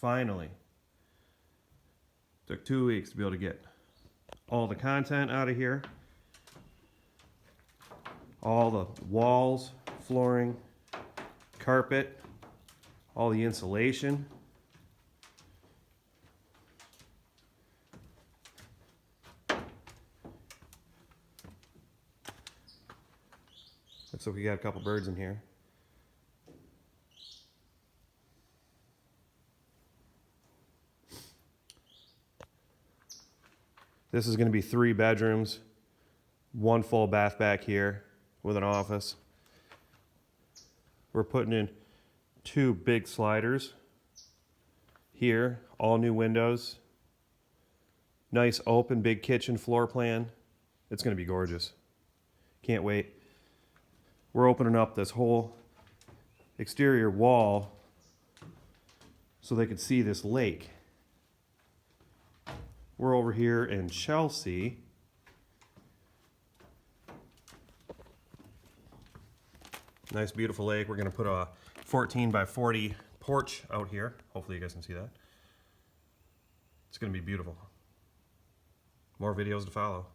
finally. Took 2 weeks to be able to get all the content out of here. All the walls, flooring, carpet, all the insulation. Looks like we got a couple birds in here. This is going to be 3 bedrooms, 1 full bath back here with an office. We're putting in 2 big sliders here, all new windows. Nice open big kitchen floor plan. It's going to be gorgeous. Can't wait. We're opening up this whole exterior wall so they could see this lake. We're over here in Chelsea. Nice beautiful lake. We're going to put a 14 by 40 porch out here. Hopefully you guys can see that. It's going to be beautiful. More videos to follow.